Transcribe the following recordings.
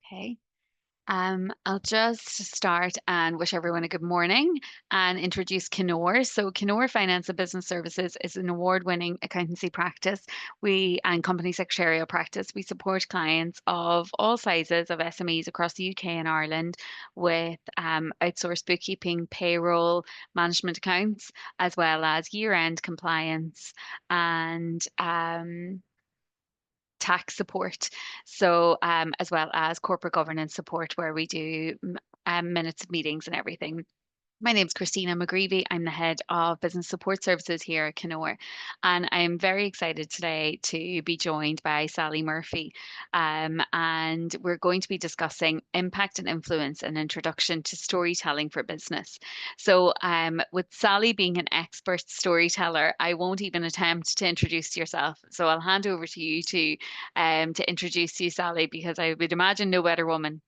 Okay. I'll just start and wish everyone a good morning and introduce Kenor. So Kenor Finance and Business Services is an award-winning accountancy practice. We and company secretarial practice. We support clients of all sizes of SMEs across the UK and Ireland with outsourced bookkeeping, payroll, management accounts, as well as year-end compliance and tax support. So, as well as corporate governance support, where we do minutes of meetings and everything. My name's Christina McGreevy. I'm the head of business support services here at Kenor, and I'm very excited today to be joined by Sally Murphy. And we're going to be discussing impact and influence and introduction to storytelling for business. So, with Sally being an expert storyteller, I won't even attempt to introduce yourself. So I'll hand over to you to introduce you, Sally, because I would imagine no better woman.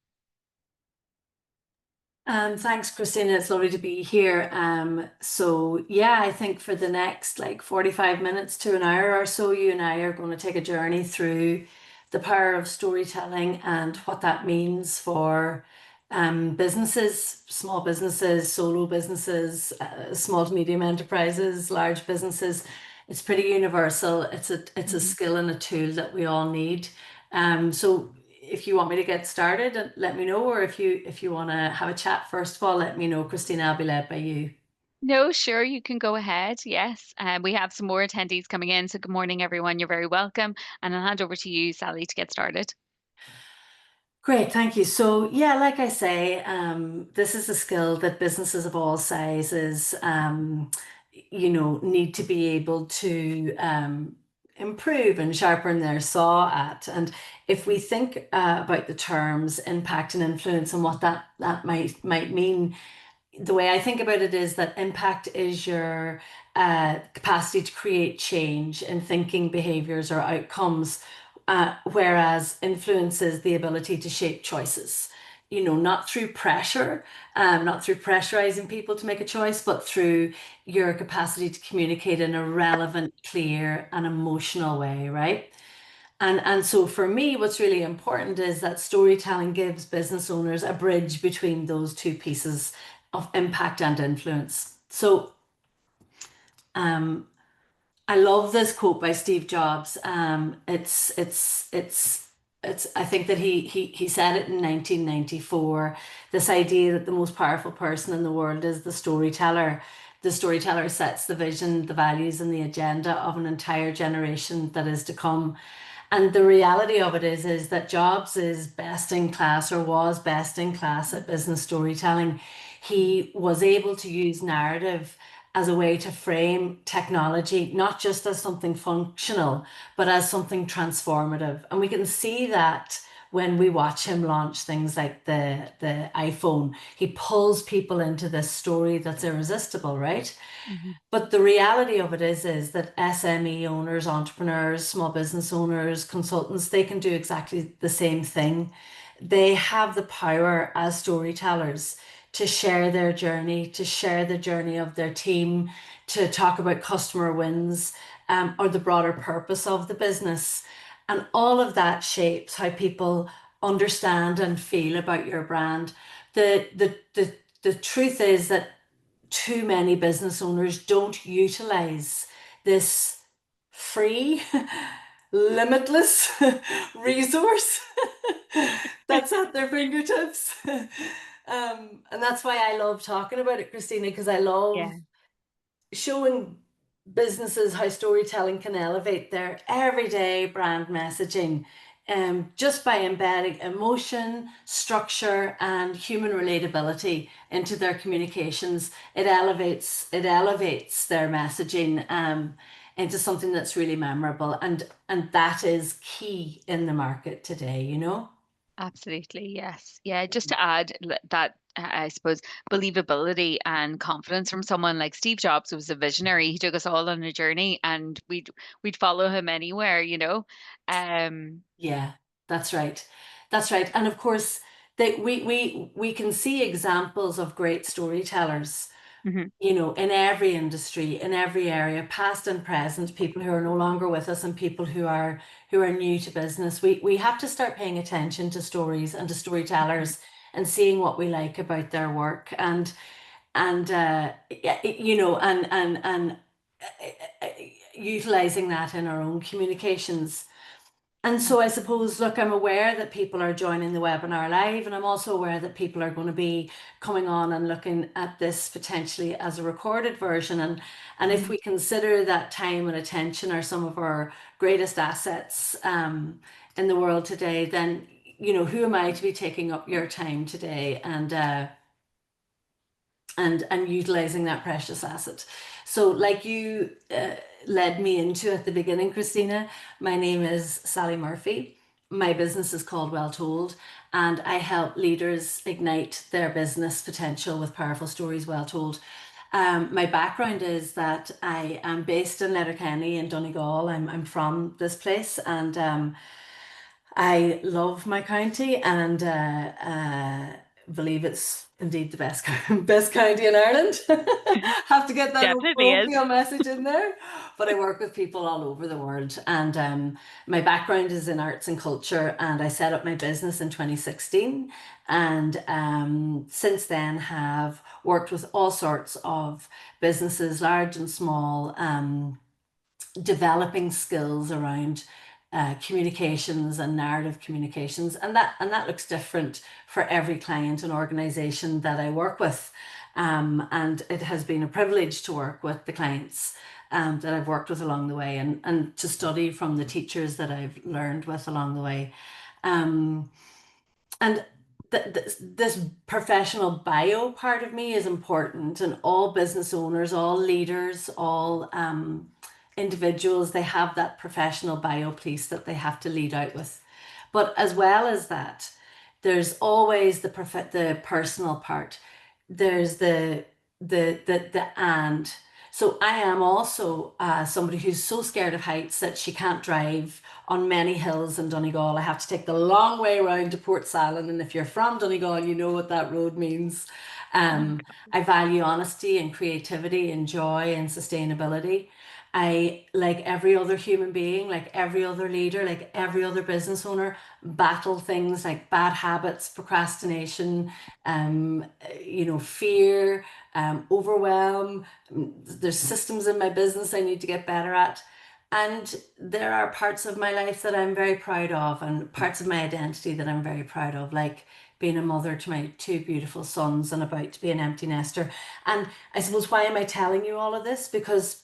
Thanks, Christina. It's lovely to be here. So yeah, I think for the next like 45 minutes to an hour or so, you and I are going to take a journey through the power of storytelling and what that means for businesses, small businesses, solo businesses, small to medium enterprises, large businesses. It's pretty universal. It's a Mhm. skill and a tool that we all need. So if you want me to get started, let me know, or if you want to have a chat first of all, let me know, Christina. I'll be led by you. No, sure, you can go ahead. Yes. We have some more attendees coming in. So good morning, everyone. You're very welcome. And I'll hand over to you, Sally, to get started. Great, thank you. So yeah, like I say, this is a skill that businesses of all sizes, need to be able to improve and sharpen their saw at. And if we think about the terms impact and influence and what that might mean, the way I think about it is that impact is your capacity to create change in thinking, behaviors, or outcomes, whereas influence is the ability to shape choices. Not through pressure, not through pressurizing people to make a choice, but through your capacity to communicate in a relevant, clear, and emotional way, right? And so for me, what's really important is that storytelling gives business owners a bridge between those two pieces of impact and influence. So um, I love this quote by Steve Jobs. It's I think that he said it in 1994. This idea that the most powerful person in the world is the storyteller. The storyteller sets the vision, the values, and the agenda of an entire generation that is to come. And the reality of it is that Jobs is best in class, or was best in class, at business storytelling. He was able to use narrative as a way to frame technology, not just as something functional, but as something transformative. And we can see that when we watch him launch things like the iPhone. He pulls people into this story that's irresistible, right? Mhm. But the reality of it is that SME owners, entrepreneurs, small business owners, consultants, they can do exactly the same thing. They have the power as storytellers to share their journey, to share the journey of their team, to talk about customer wins, or the broader purpose of the business. And all of that shapes how people understand and feel about your brand. The truth is that too many business owners don't utilize this free, limitless resource that's at their fingertips. And that's why I love talking about it, Christina, because I love Yeah. showing businesses how storytelling can elevate their everyday brand messaging, just by embedding emotion, structure, and human relatability into their communications. It elevates their messaging into something that's really memorable, and that is key in the market today, you know? Absolutely, yes. Yeah, just to add that I suppose believability and confidence from someone like Steve Jobs, who was a visionary. He took us all on a journey and we'd follow him anywhere. Um Yeah, that's right. That's right. And of course, we can see examples of great storytellers Hmm. in every industry, in every area, past and present, people who are no longer with us and people who are new to business. We have to start paying attention to stories and to storytellers and seeing what we like about their work and yeah, and utilizing that in our own communications. And so I suppose, look, I'm aware that people are joining the webinar live, and I'm also aware that people are going to be coming on and looking at this potentially as a recorded version. And if we consider that time and attention are some of our greatest assets in the world today, then, who am I to be taking up your time today and utilizing that precious asset? So, like you led me into at the beginning, Christina, my name is Sally Murphy. My business is called Well Told, and I help leaders ignite their business potential with powerful stories well told. My background is that I am based in Letterkenny in Donegal. I'm from this place, and I love my county and believe it's indeed the best best county in Ireland. Have to get that Definitely is. parochial message in there. But I work with people all over the world, and my background is in arts and culture. And I set up my business in 2016, and since then have worked with all sorts of businesses, large and small. Developing skills around communications and narrative communications, and that looks different for every client and organization that I work with. And it has been a privilege to work with the clients that I've worked with along the way, and to study from the teachers that I've learned with along the way. Um, and this professional bio part of me is important, and all business owners, all leaders, all individuals, they have that professional bio piece that they have to lead out with. But as well as that, there's always the personal part. There's the and. So I am also somebody who's so scared of heights that she can't drive on many hills in Donegal. I have to take the long way around to Portsalon, and if you're from Donegal, you know what that road means. I value honesty and creativity and joy and sustainability. I, like every other human being, like every other leader, like every other business owner, battle things like bad habits, procrastination, fear, overwhelm. There's systems in my business I need to get better at. And there are parts of my life that I'm very proud of, and parts of my identity that I'm very proud of, like being a mother to my two beautiful sons and about to be an empty nester. And I suppose, why am I telling you all of this? Because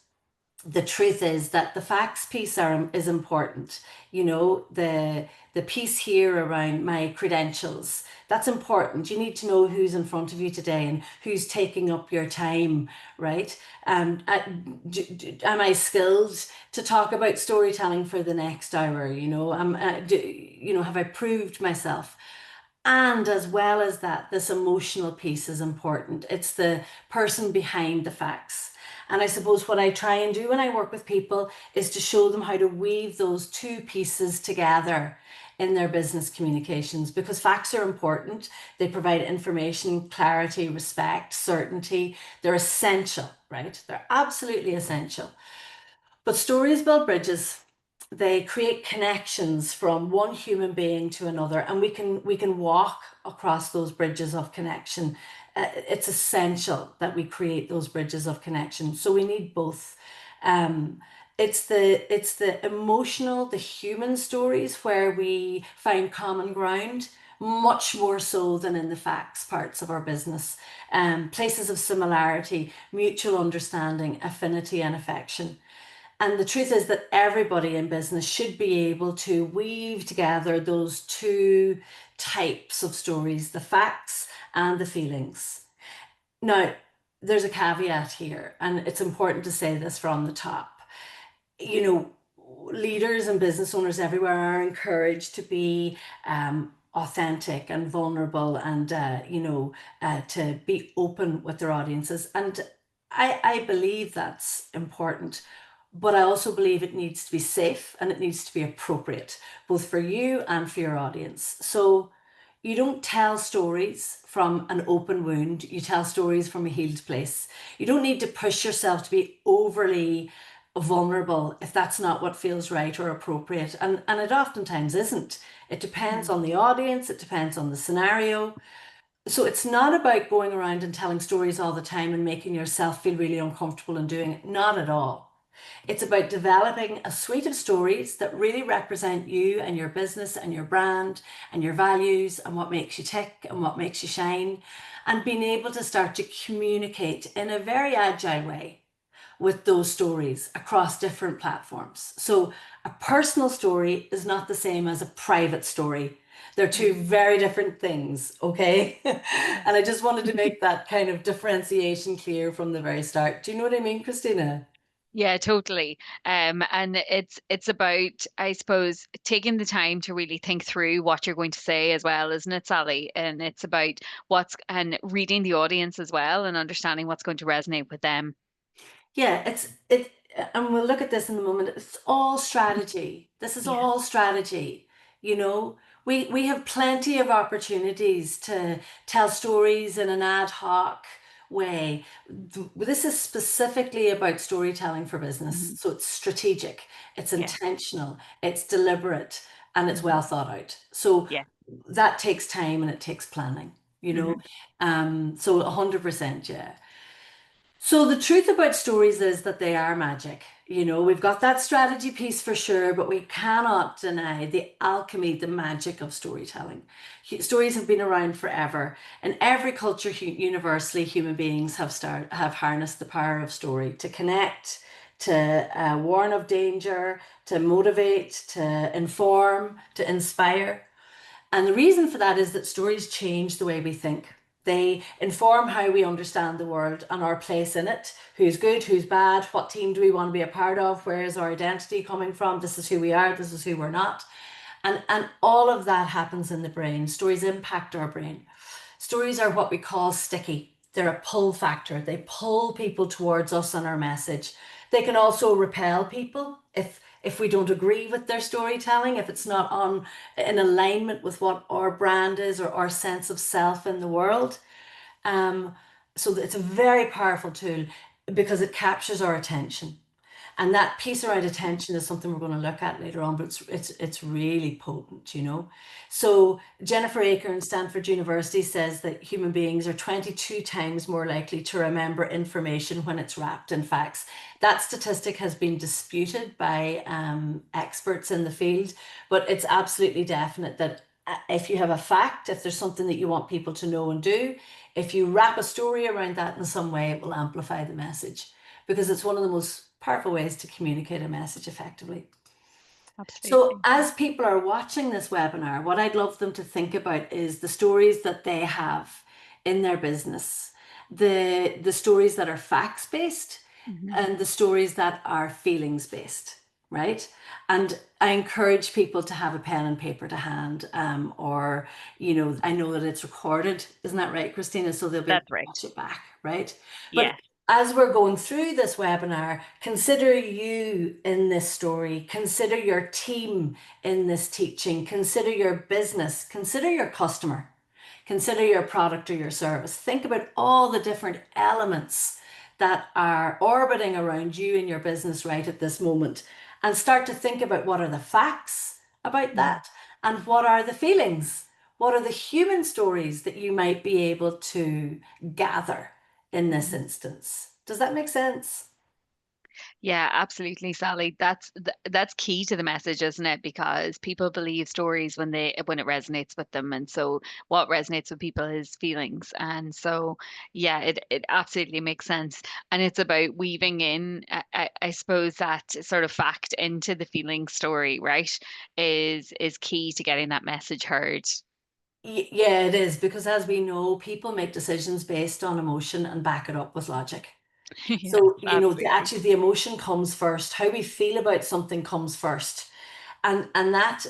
the truth is that the facts piece is important. The piece here around my credentials, that's important. You need to know who's in front of you today and who's taking up your time, right? Am I skilled to talk about storytelling for the next hour? Have I proved myself? And as well as that, this emotional piece is important. It's the person behind the facts. And I suppose what I try and do when I work with people is to show them how to weave those two pieces together in their business communications, because facts are important. They provide information, clarity, respect, certainty. They're essential, right? They're absolutely essential. But stories build bridges. They create connections from one human being to another, and we can walk across those bridges of connection. It's essential that we create those bridges of connection. So we need both. Um, it's the emotional, the human stories where we find common ground, much more so than in the facts parts of our business. Places of similarity, mutual understanding, affinity, and affection. And the truth is that everybody in business should be able to weave together those two types of stories, the facts and the feelings. Now, there's a caveat here, and it's important to say this from the top. You know, Leaders and business owners everywhere are encouraged to be authentic and vulnerable, and to be open with their audiences. And I believe that's important, but I also believe it needs to be safe and it needs to be appropriate, both for you and for your audience. So, You don't tell stories from an open wound, you tell stories from a healed place. You don't need to push yourself to be overly vulnerable if that's not what feels right or appropriate. And it oftentimes isn't. It depends Mhm. on the audience, it depends on the scenario. So it's not about going around and telling stories all the time and making yourself feel really uncomfortable and doing it. Not at all. It's about developing a suite of stories that really represent you and your business and your brand and your values and what makes you tick and what makes you shine, and being able to start to communicate in a very agile way with those stories across different platforms. So a personal story is not the same as a private story. They're two Mhm. very different things, okay? Yeah. And I just wanted to make that kind of differentiation clear from the very start. Do you know what I mean, Christina? Yeah, totally. And it's about, I suppose, taking the time to really think through what you're going to say as well, isn't it, Sally? And it's about what's and reading the audience as well and understanding what's going to resonate with them. Yeah, and we'll look at this in a moment. It's all strategy. This is Yeah. all strategy. You know, we have plenty of opportunities to tell stories in an ad hoc way. This is specifically about storytelling for business. Hmm. So it's strategic, it's Yeah. intentional, it's deliberate, and it's Hmm. well thought out. So Yeah. that takes time and it takes planning, you know. Hmm. So 100%, yeah. So the truth about stories is that they are magic. You know, we've got that strategy piece for sure, but we cannot deny the alchemy, the magic of storytelling. Stories have been around forever. In every culture, universally, human beings have harnessed the power of story to connect, to warn of danger, to motivate, to inform, to inspire. And the reason for that is that stories change the way we think. They inform how we understand the world and our place in it. Who's good, who's bad, what team do we want to be a part of, where is our identity coming from, this is who we are, this is who we're not. And all of that happens in the brain. Stories impact our brain. Stories are what we call sticky. They're a pull factor. They pull people towards us and our message. They can also repel people if we don't agree with their storytelling, if it's not on in alignment with what our brand is or our sense of self in the world. Um, so it's a very powerful tool because it captures our attention. And that piece around attention is something we're going to look at later on, but it's really potent, you know. So Jennifer Aker in Stanford University says that human beings are 22 times more likely to remember information when it's wrapped in facts. That statistic has been disputed by experts in the field, but it's absolutely definite that if you have a fact, if there's something that you want people to know and do, if you wrap a story around that in some way, it will amplify the message because it's one of the most powerful ways to communicate a message effectively. So, Absolutely. as people are watching this webinar, what I'd love them to think about is the stories that they have in their business, the stories that are facts based, Hmm. and the stories that are feelings based, right? And I encourage people to have a pen and paper to hand, or I know that it's recorded, isn't that right, Christina? So they'll be able That's to right. watch it back, right? But Yeah. as we're going through this webinar, consider you in this story, consider your team in this teaching, consider your business, consider your customer, consider your product or your service. Think about all the different elements that are orbiting around you and your business right at this moment and start to think about what are the facts about Mhm. that and what are the feelings. What are the human stories that you might be able to gather in this Mhm. instance? Does that make sense? Yeah, absolutely, Sally. That's key to the message, isn't it? Because people believe stories when it resonates with them, and so what resonates with people is feelings, and so yeah, it absolutely makes sense. And it's about weaving in, I suppose, that sort of fact into the feeling story, right? Is key to getting that message heard. Yeah, it is because as we know, people make decisions based on emotion and back it up with logic. Yes, So, absolutely. actually the emotion comes first. How we feel about something comes first. And that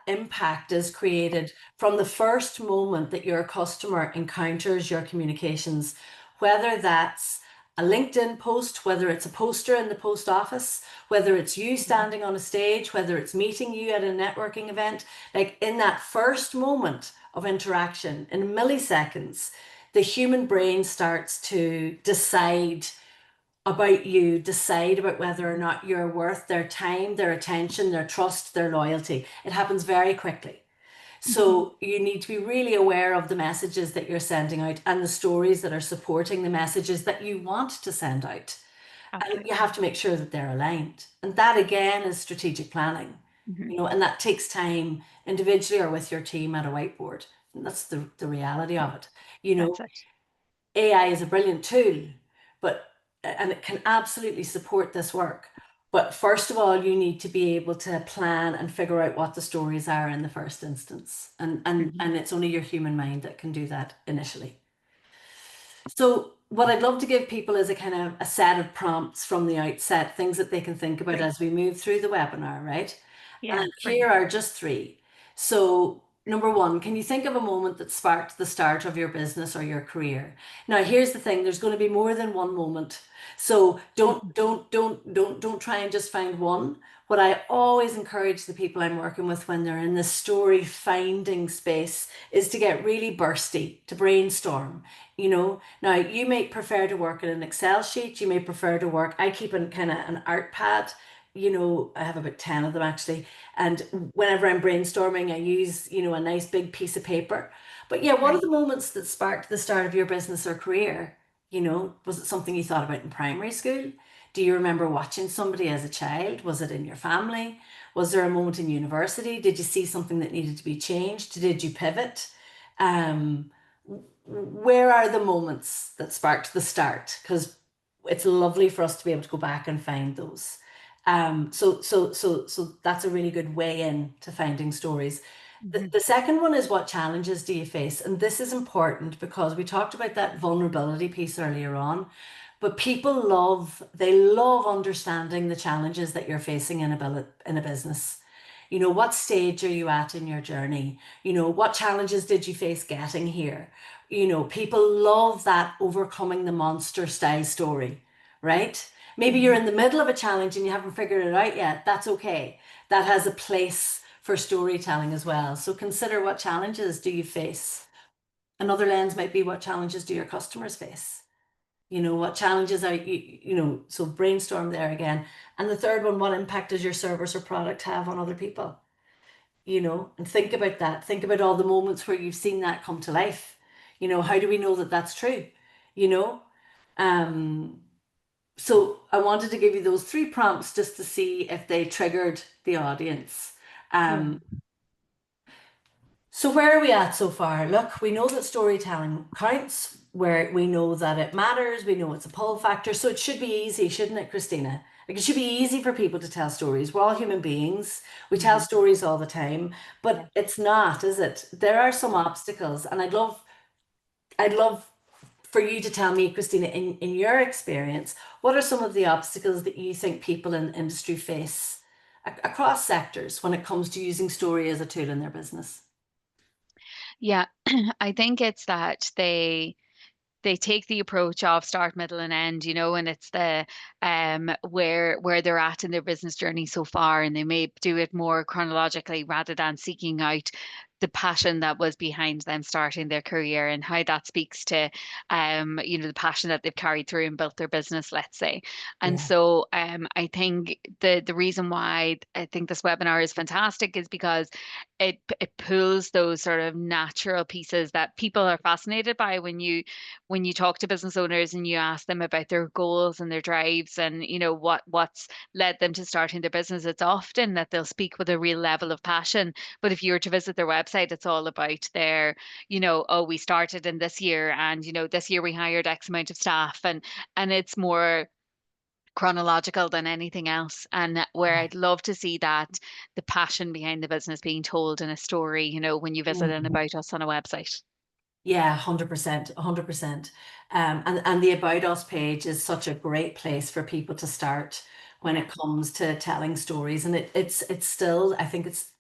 impact is created from the first moment that your customer encounters your communications, whether that's a LinkedIn post, whether it's a poster in the post office, whether it's you standing on a stage, whether it's meeting you at a networking event, like in that first moment of interaction, in milliseconds, the human brain starts to decide about you, decide about whether or not you're worth their time, their attention, their trust, their loyalty. It happens very quickly. Mhm. So you need to be really aware of the messages that you're sending out and the stories that are supporting the messages that you want to send out. And you Absolutely. have to make sure that they're aligned. And that again is strategic planning, Mhm. and that takes time individually or with your team at a whiteboard. And that's the reality Yeah, of it. You know, that's it. AI is a brilliant tool, but and it can absolutely support this work. But first of all, you need to be able to plan and figure out what the stories are in the first instance. And Mhm. it's only your human mind that can do that initially. So what I'd love to give people is a kind of a set of prompts from the outset, things that they can think about Great. as we move through the webinar, right? Yeah, And here brilliant. are just three. So number one, can you think of a moment that sparked the start of your business or your career? Now, here's the thing, there's going to be more than one moment. So don't Mhm. don't don't don't don't try and just find one. What I always encourage the people I'm working with when they're in the story finding space is to get really bursty, to brainstorm. Now you may prefer to work in an Excel sheet, you may prefer to work, I keep in kind of an art pad. I have about 10 of them actually. And whenever I'm brainstorming, I use, a nice big piece of paper. But yeah, what are Great. the moments that sparked the start of your business or career? Was it something you thought about in primary school? Do you remember watching somebody as a child? Was it in your family? Was there a moment in university? Did you see something that needed to be changed? Did you pivot? Um, where are the moments that sparked the start? Because it's lovely for us to be able to go back and find those. So that's a really good way in to finding stories. The, Mhm. the second one is, what challenges do you face? And this is important because we talked about that vulnerability piece earlier on, but they love understanding the challenges that you're facing in a business. What stage are you at in your journey? What challenges did you face getting here? People love that overcoming the monster style story, right? Maybe you're Mhm. in the middle of a challenge and you haven't figured it out yet. That's okay. That has a place for storytelling as well. So consider, what challenges do you face? Another lens might be, what challenges do your customers face? What challenges are so brainstorm there again. And the third one, what impact does your service or product have on other people? And think about that. Think about all the moments where you've seen that come to life. How do we know that that's true? You know? Um, so I wanted to give you those three prompts just to see if they triggered the audience. Yeah. So where are we at so far? Look, we know that storytelling counts, where we know that it matters, we know it's a pull factor. So it should be easy, shouldn't it, Christina? Like, it should be easy for people to tell stories. We're all human beings. We tell Mhm. stories all the time, Yeah. but it's not, is it? There are some obstacles, and I'd love for you to tell me, Christina, in your experience, what are some of the obstacles that you think people in the industry face across sectors when it comes to using story as a tool in their business? Yeah. I think it's that they take the approach of start, middle, and end, and it's the where they're at in their business journey so far, and they may do it more chronologically rather than seeking out the passion that was behind them starting their career and how that speaks to the passion that they've carried through and built their business, let's say. And Yeah. so I think the reason why I think this webinar is fantastic is because it pulls those sort of natural pieces that people are fascinated by when you talk to business owners and you ask them about their goals and their drives and what's led them to starting their business. It's often that they'll speak with a real level of passion, but if you were to visit their website, it's all about their, oh, we started in this year, and this year we hired X amount of staff, and it's more chronological than anything else. And where I'd love to see that the passion behind the business being told in a story, when you visit an Mhm. about us on a website. Yeah, 100%, 100%. And the About Us page is such a great place for people to start when Yeah. it comes to telling stories. And it's still, I think it's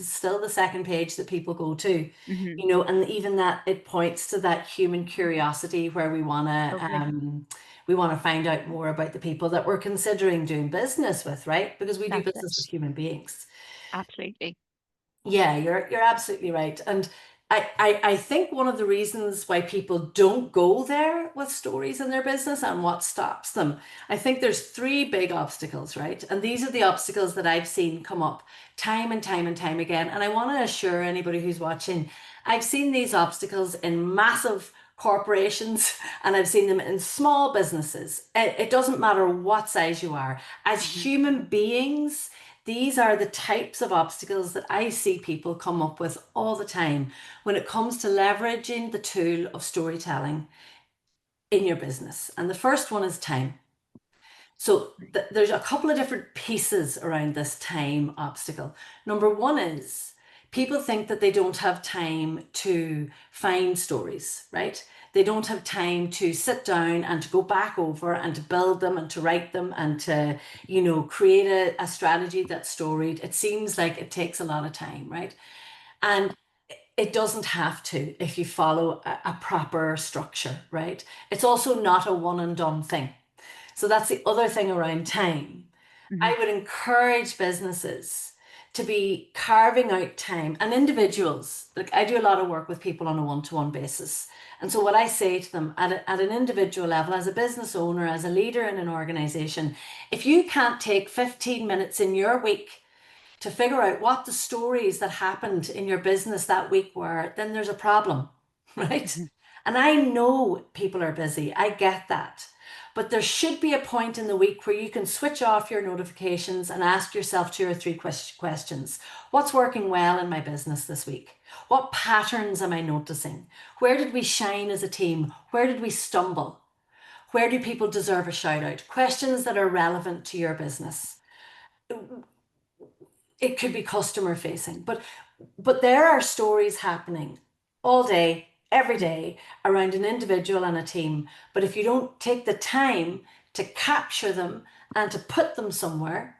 still the second page that people go to, Hmm. and even that, it points to that human curiosity where we wanna Totally. we want to find out more about the people that we're considering doing business with, right? Because we do That's business with it. human beings. Absolutely. Yeah, you're absolutely right. And I think one of the reasons why people don't go there with stories in their business and what stops them, I think there's three big obstacles, right? And these are the obstacles that I've seen come up time and time and time again. And I want to assure anybody who's watching, I've seen these obstacles in massive corporations and I've seen them in small businesses. It doesn't matter what size you are. As Hmm. human beings, these are the types of obstacles that I see people come up with all the time when it comes to leveraging the tool of storytelling in your business. And the first one is time. So there's a couple of different pieces around this time obstacle. Number one is people think that they don't have time to find stories, right? They don't have time to sit down and to go back over and to build them and to write them and to, create a strategy that's storied. It seems like it takes a lot of time, right? And it doesn't have to if you follow a proper structure, right? It's also not a one and done thing. So that's the other thing around time. Hmm. I would encourage businesses to be carving out time and individuals. Like I do a lot of work with people on a one-to-one basis. And so what I say to them at an individual level, as a business owner, as a leader in an organization, if you can't take 15 minutes in your week to figure out what the stories that happened in your business that week were, then there's a problem, right? Hmm. And I know people are busy. I get that. But there should be a point in the week where you can switch off your notifications and ask yourself two or three questions. What's working well in my business this week? What patterns am I noticing? Where did we shine as a team? Where did we stumble? Where do people deserve a shout out? Questions that are relevant to your business. It could be customer facing, but there are stories happening all day, every day around an individual and a team. But if you don't take the time to capture them and to put them somewhere,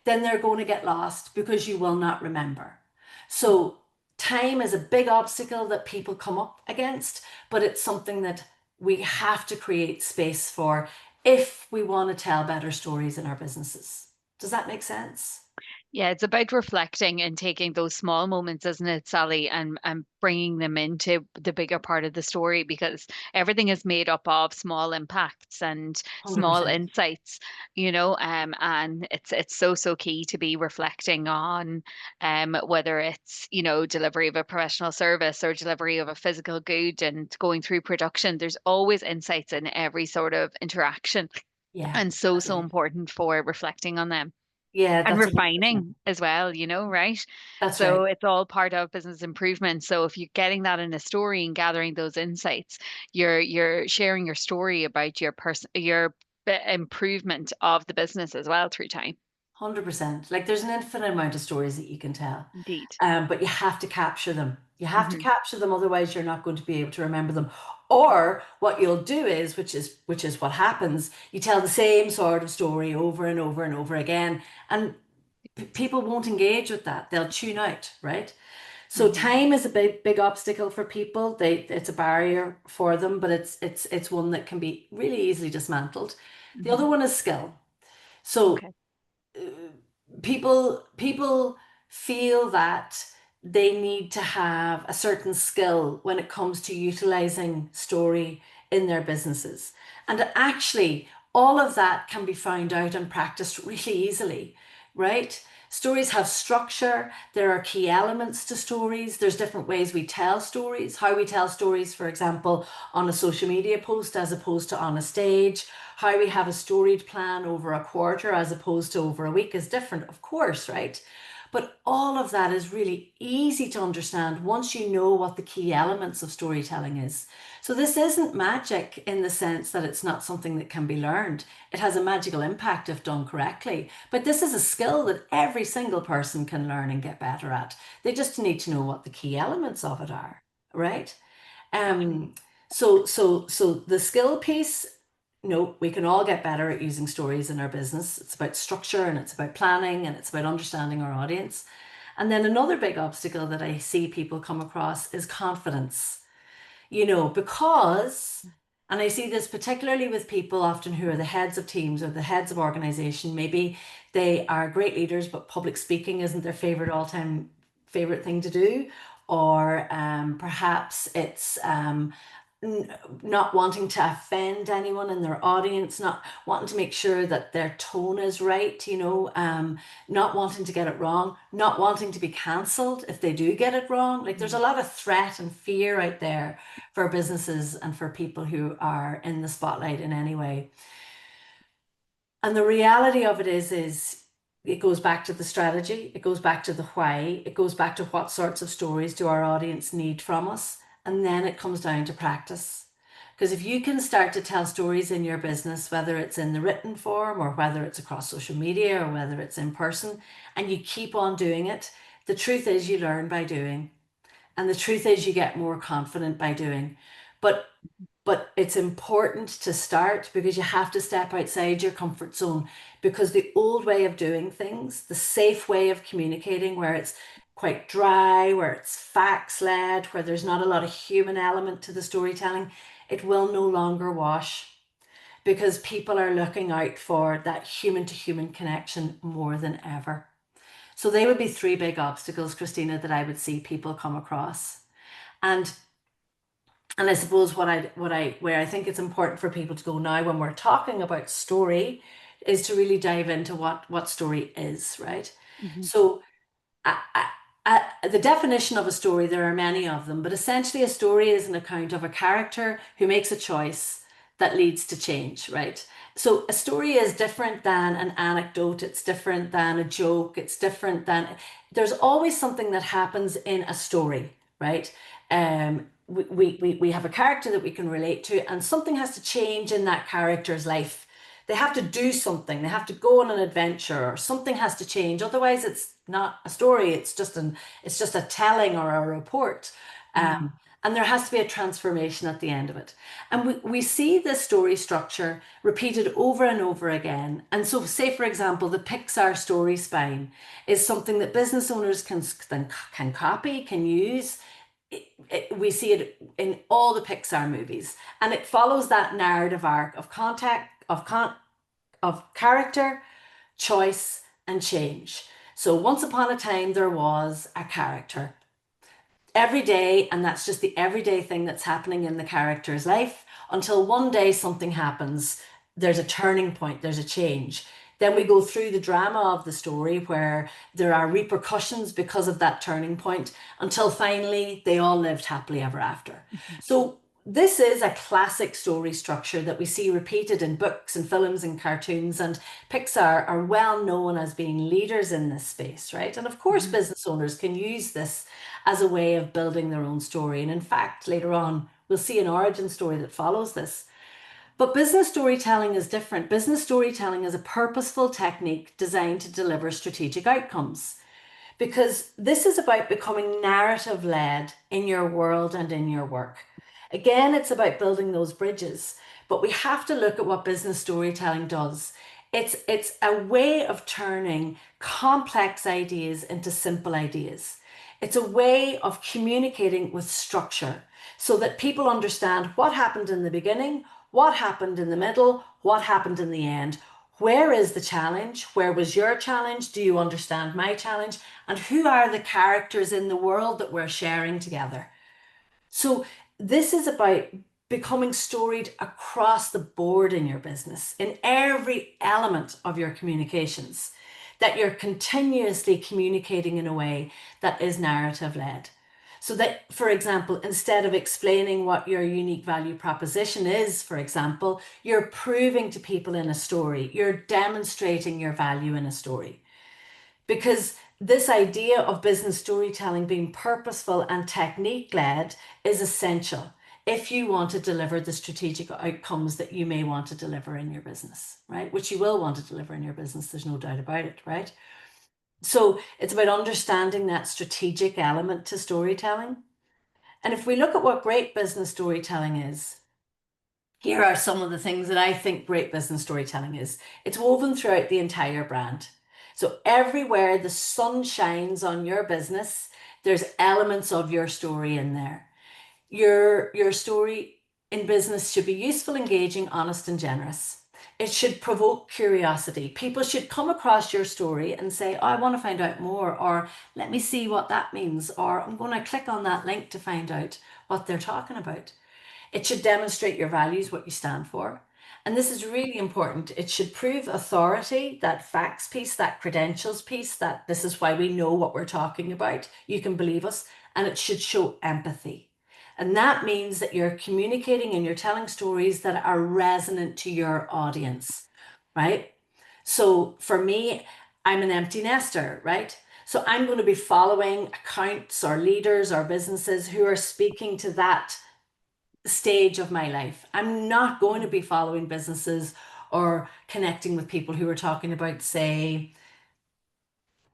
then they're going to get lost because you will not remember. So time is a big obstacle that people come up against, but it's something that we have to create space for if we want to tell better stories in our businesses. Does that make sense? Yeah, it's about reflecting and taking those small moments, isn't it, Sally, and bringing them into the bigger part of the story because everything is made up of small impacts and small 100%. insights, and it's so key to be reflecting on whether it's, delivery of a professional service or delivery of a physical good and going through production. There's always insights in every sort of interaction Yeah, and so that's it. important for reflecting on them Yeah, and that's 100%. refining as well, right? That's So right. it's all part of business improvement. So if you're getting that in a story and gathering those insights, you're sharing your story about your improvement of the business as well through time. 100%. Like there's an infinite amount of stories that you can tell. Indeed. But you have to capture them. You have to Hmm. capture them, otherwise you're not going to be able to remember them. Or what you'll do is, which is what happens, you tell the same sort of story over and over and over again, and people won't engage with that. They'll tune out, right? So Hmm. time is a big obstacle for people. It's a barrier for them, but it's one that can be really easily dismantled. The Hmm. other one is skill. So Okay. people feel that they need to have a certain skill when it comes to utilizing story in their businesses. And actually, all of that can be found out and practiced really easily, right? Stories have structure. There are key elements to stories. There's different ways we tell stories. How we tell stories, for example, on a social media post as opposed to on a stage. How we have a storied plan over a quarter as opposed to over a week is different, of course, right? But all of that is really easy to understand once you know what the key elements of storytelling is. So this isn't magic in the sense that it's not something that can be learned. It has a magical impact if done correctly. But this is a skill that every single person can learn and get better at. They just need to know what the key elements of it are, right? Absolutely. Um, so the skill piece, no, we can all get better at using stories in our business. It's about structure and it's about planning and it's about understanding our audience. And then another big obstacle that I see people come across is confidence. Because And I see this particularly with people often who are the heads of teams or the heads of organization. Maybe they are great leaders, but public speaking isn't their favorite all-time favorite thing to do. Or perhaps it's not wanting to offend anyone in their audience, not wanting to make sure that their tone is right, not wanting to get it wrong, not wanting to be cancelled if they do get it wrong. Like there's a lot of threat and fear out there for businesses and for people who are in the spotlight in any way. And the reality of it is it goes back to the strategy, it goes back to the why, it goes back to what sorts of stories do our audience need from us, and then it comes down to practice. Because if you can start to tell stories in your business, whether it's in the written form or whether it's across social media or whether it's in person, and you keep on doing it, the truth is you learn by doing. And the truth is you get more confident by doing. But but it's important to start because you have to step outside your comfort zone, because the old way of doing things, the safe way of communicating, where it's quite dry, where it's facts led, where there's not a lot of human element to the storytelling, it will no longer wash, because people are looking out for that human to human connection more than ever. So they would be three big obstacles, Christina, that I would see people come across. And I suppose where I think it's important for people to go now when we're talking about story is to really dive into what story is, right? Mhm. So the definition of a story, there are many of them, but essentially a story is an account of a character who makes a choice that leads to change, right? So a story is different than an anecdote, it's different than a joke, it's different than, there's always something that happens in a story, right? We have a character that we can relate to, and something has to change in that character's life. They have to do something, they have to go on an adventure, or something has to change. Otherwise, it's not a story, it's just a telling or a report. Mhm. And there has to be a transformation at the end of it. And we see this story structure repeated over and over again. And so, say, for example, the Pixar story spine is something that business owners can copy, can use. We see it in all the Pixar movies, and it follows that narrative arc of contact, of character, choice, and change. So once upon a time, there was a character every day, and that's just the everyday thing that's happening in the character's life until one day something happens. There's a turning point, there's a change. Then we go through the drama of the story where there are repercussions because of that turning point until finally they all lived happily ever after. Mhm. So, this is a classic story structure that we see repeated in books and films and cartoons, and Pixar are well known as being leaders in this space, right? And of course, Mhm. business owners can use this as a way of building their own story. And in fact, later on, we'll see an origin story that follows this. But business storytelling is different. Business storytelling is a purposeful technique designed to deliver strategic outcomes, because this is about becoming narrative led in your world and in your work. Again, it's about building those bridges, but we have to look at what business storytelling does. It's a way of turning complex ideas into simple ideas. It's a way of communicating with structure so that people understand what happened in the beginning, what happened in the middle, what happened in the end. Where is the challenge? Where was your challenge? Do you understand my challenge? And who are the characters in the world that we're sharing together? So, this is about becoming storied across the board in your business, in every element of your communications, that you're continuously communicating in a way that is narrative led. So that, for example, instead of explaining what your unique value proposition is, for example, you're proving to people in a story, you're demonstrating your value in a story. Because this idea of business storytelling being purposeful and technique led is essential if you want to deliver the strategic outcomes that you may want to deliver in your business, right? Which you will want to deliver in your business, there's no doubt about it, right? So it's about understanding that strategic element to storytelling. And if we look at what great business storytelling is, here are some of the things that I think great business storytelling is. It's woven throughout the entire brand. So everywhere the sun shines on your business, there's elements of your story in there. Your story in business should be useful, engaging, honest, and generous. It should provoke curiosity. People should come across your story and say, oh, I want to find out more, or let me see what that means, or I'm going to click on that link to find out what they're talking about. It should demonstrate your values, what you stand for. And this is really important. It should prove authority, that facts piece, that credentials piece, that this is why we know what we're talking about. You can believe us. And it should show empathy. And that means that you're communicating and you're telling stories that are resonant to your audience, right? So for me, I'm an empty nester, right? So I'm going to be following accounts or leaders or businesses who are speaking to that stage of my life. I'm not going to be following businesses or connecting with people who are talking about, say,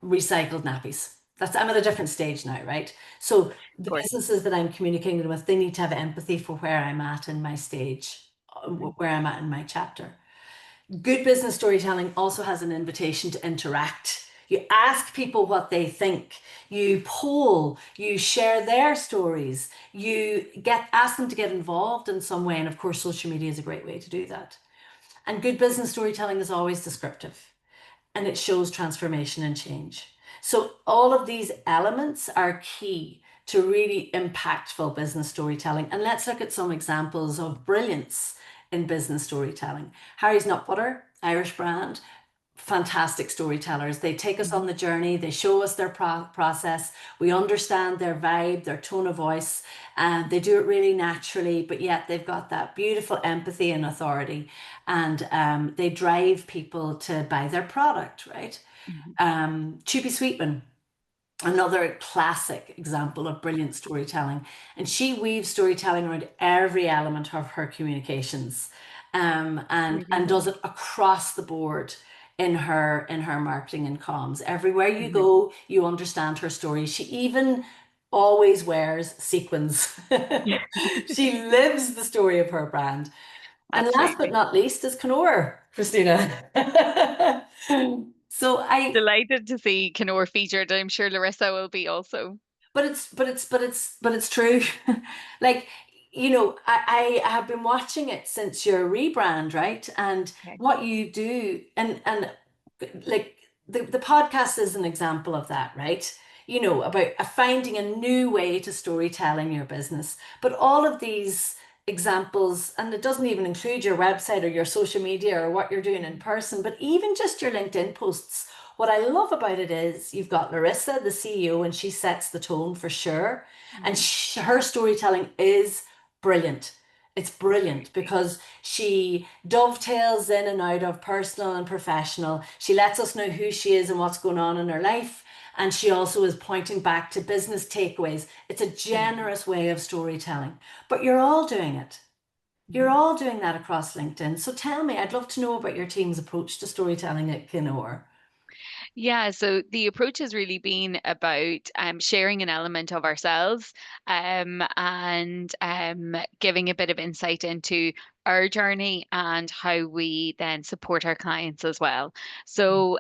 recycled nappies. I'm at a different stage now, right? So Of the course. businesses that I'm communicating with, they need to have empathy for where I'm at in my stage, where I'm at in my chapter. Good business storytelling also has an invitation to interact. You ask people what they think. You poll, you share their stories, you ask them to get involved in some way. And of course, social media is a great way to do that. And good business storytelling is always descriptive and it shows transformation and change. So all of these elements are key to really impactful business storytelling. And let's look at some examples of brilliance in business storytelling. Harry's Nut Butter, Irish brand, fantastic storytellers. They take us on the journey, they show us their process, we understand their vibe, their tone of voice, and they do it really naturally, but yet they've got that beautiful empathy and authority, and they drive people to buy their product, right? Mhm. Chupi Sweetman, another classic example of brilliant storytelling. And she weaves storytelling around every element of her communications, Really and does good. it across the board in her marketing and comms. Everywhere you Mhm. go, you understand her story. She even always wears sequins. She lives the story of her brand. And last but Absolutely. not least is Knorr, Christina. So I Delighted to see Kenora featured. I'm sure Larissa will be also. but it's true. Like, I have been watching it since your rebrand, right? And Okay. what you do, and like the podcast is an example of that, right? About finding a new way to storytell in your business. But all of these examples, and it doesn't even include your website or your social media or what you're doing in person, but even just your LinkedIn posts. What I love about it is you've got Larissa, the CEO, and she sets the tone for sure. And Mhm. her storytelling is brilliant. It's brilliant Absolutely. because she dovetails in and out of personal and professional. She lets us know who she is and what's going on in her life. And she also is pointing back to business takeaways. It's a Mhm. generous way of storytelling, but you're all doing it. You're Mhm. all doing that across LinkedIn. So tell me, I'd love to know about your team's approach to storytelling at Kinor. Yeah, so the approach has really been about sharing an element of ourselves and giving a bit of insight into our journey and how we then support our clients as well. So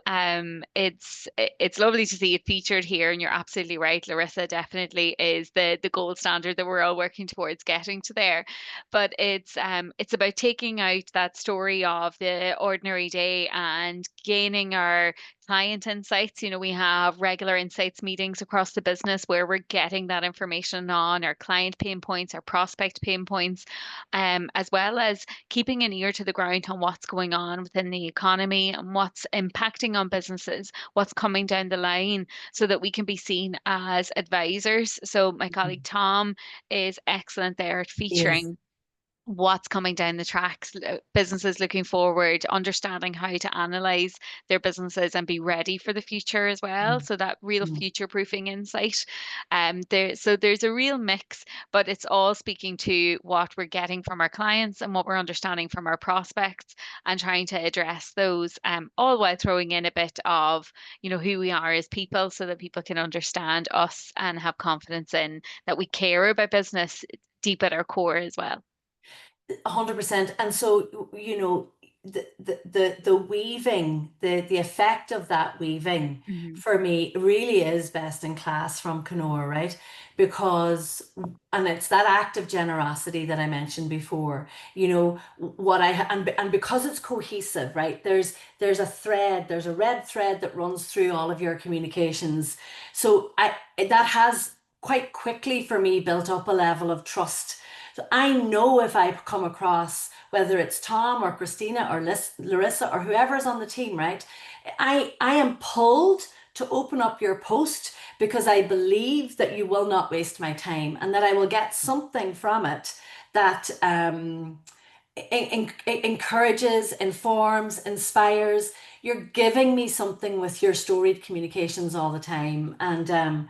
it's lovely to see it featured here, and you're absolutely right. Larissa definitely is the gold standard that we're all working towards getting to there. But it's about taking out that story of the ordinary day and gaining our client insights. We have regular insights meetings across the business where we're getting that information on our client pain points, our prospect pain points, as well as keeping an ear to the ground on what's going on within the economy and what's impacting on businesses, what's coming down the line, so that we can be seen as advisors. So my colleague Tom is excellent there at Yes. featuring what's coming down the tracks, businesses looking forward, understanding how to analyze their businesses and be ready for the future as well. Mm, So that real mm, future proofing insight. So there's a real mix, but it's all speaking to what we're getting from our clients and what we're understanding from our prospects and trying to address those, all while throwing in a bit of, who we are as people so that people can understand us and have confidence in that we care about business deep at our core as well. 100%. And so, the weaving, the effect of that weaving Hmm. for me really is best in class from Kenora, right? Because, and it's that act of generosity that I mentioned before, you know, and because it's cohesive, right? There's a thread, there's a red thread that runs through all of your communications. So that has quite quickly for me built up a level of trust. So I know if I come across, whether it's Tom or Christina or Larissa or whoever's on the team, right? I am pulled to open up your post because I believe that you will not waste my time and that I will get something from it that encourages, informs, inspires. You're giving me something with your storied communications all the time. And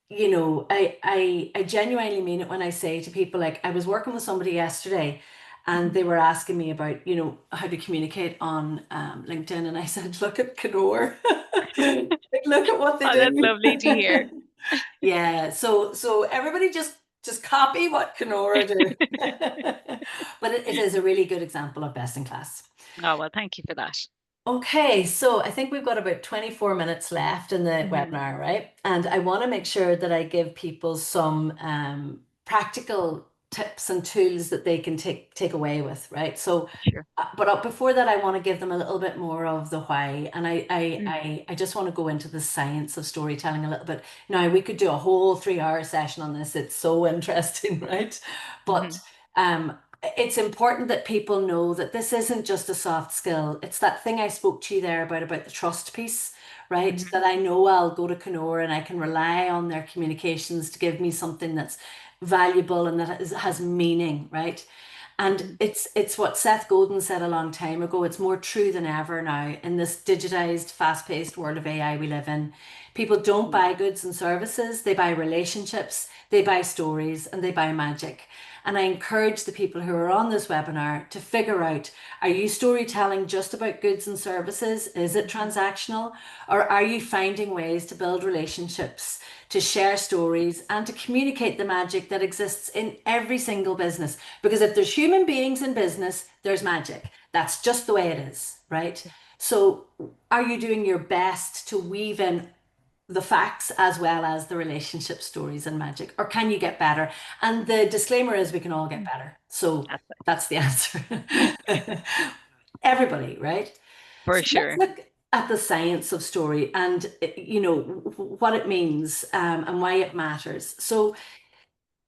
you know, I genuinely mean it when I say to people, like, I was working with somebody yesterday and they Hmm. were asking me about, you know, how to communicate on LinkedIn. And I said, look at Kenor. Like, look at what they Oh, that's do. lovely to hear. Yeah, so everybody just copy what Kenora do. But it is a really good example of best in class. Oh, well, thank you for that. Okay, so I think we've got about 24 minutes left in the Hmm. webinar, right? And I want to make sure that I give people some practical tips and tools that they can take away with, right? So, Sure. before that, I want to give them a little bit more of the why, and Mm. I just want to go into the science of storytelling a little bit. Now, we could do a whole 3 hour session on this. It's so interesting, right? But Hmm. um, it's important that people know that this isn't just a soft skill. It's that thing I spoke to you there about the trust piece, right? Hmm. That I know I'll go to Kenora and I can rely on their communications to give me something that's valuable and that has meaning, right? And Hmm. it's what Seth Godin said a long time ago. It's more true than ever now in this digitized, fast-paced world of AI we live in. People don't buy goods and services, they buy relationships, they buy stories, and they buy magic. And I encourage the people who are on this webinar to figure out, are you storytelling just about goods and services? Is it Hmm. transactional? Or are you finding ways to build relationships, to share stories, and to communicate the magic that exists in every single business? Because if there's human beings in business, there's magic. That's just the way it is, right? So, are you doing your best to weave in the facts as well as the relationship stories and magic, or can you get better? And the disclaimer is we can all get better. So That's it. that's the answer. Everybody, right? For So let's sure. look at the science of story and you know what it means and why it matters. So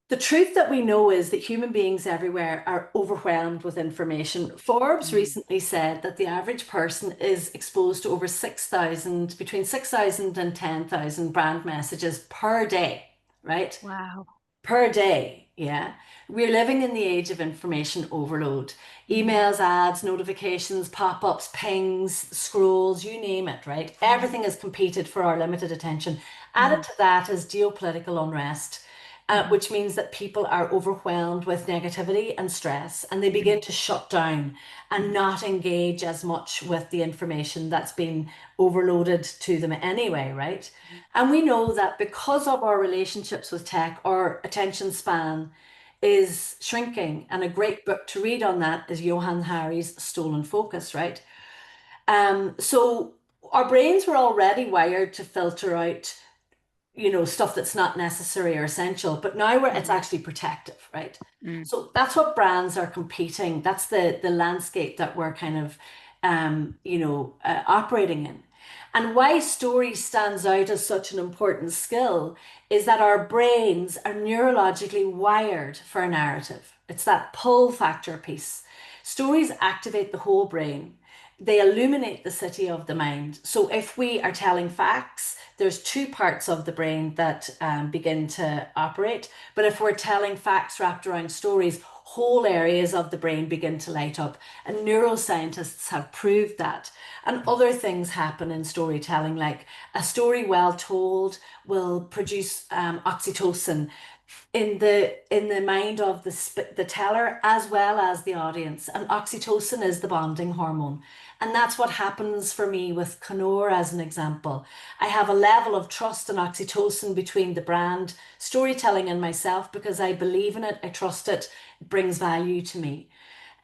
the truth that we know is that human beings everywhere are overwhelmed with information. Forbes Mm. recently said that the average person is exposed to over 6,000, between 6,000 and 10,000 brand messages per day, right? Wow. Per day, yeah. We're living in the age of information overload. Hmm. Emails, ads, notifications, pop-ups, pings, scrolls, you name it, right? Hmm. Everything is competed for our limited attention. Added Hmm. to that is geopolitical unrest, Hmm. which means that people are overwhelmed with negativity and stress, and they begin Hmm. to shut down and Hmm. not engage as much with the information that's been overloaded to them anyway, right? And we know that because of our relationships with tech, our attention span is shrinking. And a great book to read on that is Johann Hari's Stolen Focus, right? So our brains were already wired to filter out, you know, stuff that's not necessary or essential, but now it's Hmm. actually protective, right? Hmm. So that's what brands are competing. That's the landscape that we're kind of, operating in. And why story stands out as such an important skill is that our brains are neurologically wired for a narrative. It's that pull factor piece. Stories activate the whole brain. They illuminate the city of the mind. So if we are telling facts, there's two parts of the brain that begin to operate. But if we're telling facts wrapped around stories, whole areas of the brain begin to light up. And neuroscientists have proved that. And other things happen in storytelling, like a story well told will produce oxytocin in the mind of the teller as well as the audience. And oxytocin is the bonding hormone. And that's what happens for me with Canor as an example. I have a level of trust and oxytocin between the brand, storytelling, and myself because I believe in it, I trust it, it brings value to me.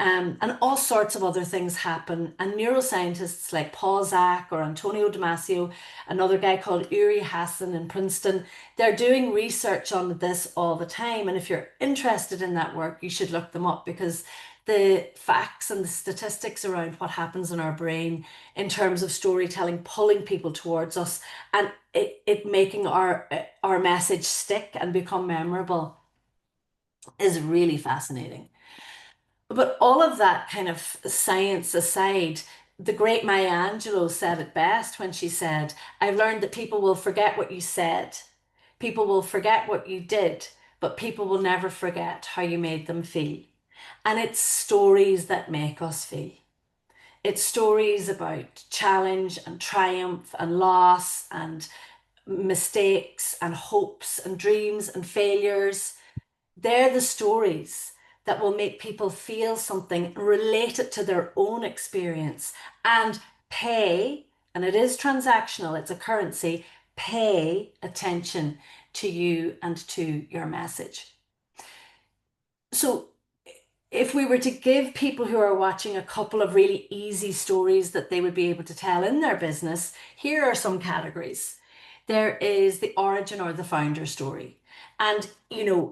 And all sorts of other things happen. And neuroscientists like Paul Zak or Antonio Damasio, another guy called Uri Hassan in Princeton, they're doing research on this all the time. And if you're interested in that work, you should look them up, because the facts and the statistics around what happens in our brain in terms of storytelling, pulling people towards us, and it making our message stick and become memorable is really fascinating. But all of that kind of science aside, the great Maya Angelou said it best when she said, I've learned that people will forget what you said, people will forget what you did, but people will never forget how you made them feel. And it's stories that make us feel. It's stories about challenge and triumph and loss and mistakes and hopes and dreams and failures. They're the stories that will make people feel something, relate it to their own experience, and pay, and it is transactional, it's a currency, pay attention to you and to your message. So if we were to give people who are watching a couple of really easy stories that they would be able to tell in their business, here are some categories. There is the origin or the founder story. And,